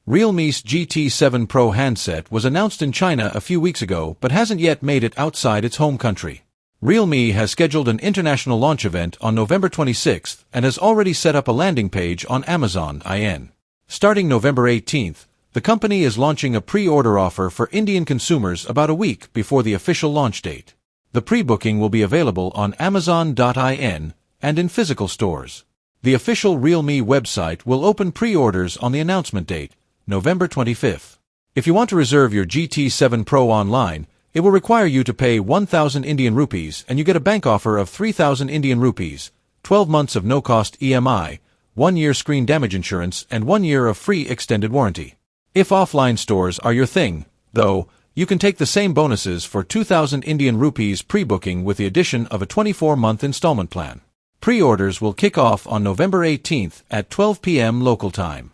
Realme's GT7 Pro handset was announced in China a few weeks ago but hasn't yet made it outside its home country. Realme has scheduled an international launch event on November 26th and has already set up a landing page on Amazon.in. Starting November 18th, the company is launching a pre-order offer for Indian consumers about a week before the official launch date. The pre-booking will be available on Amazon.in and in physical stores. The official Realme website will open pre-orders on the announcement date, November 25th. If you want to reserve your GT7 Pro online, it will require you to pay 1,000 Indian rupees and you get a bank offer of 3,000 Indian rupees, 12 months of no-cost EMI, 1 year screen damage insurance and 1 year of free extended warranty. If offline stores are your thing, though, you can take the same bonuses for 2,000 Indian rupees pre-booking with the addition of a 24-month installment plan. Pre-orders will kick off on November 18th at 12 p.m. local time.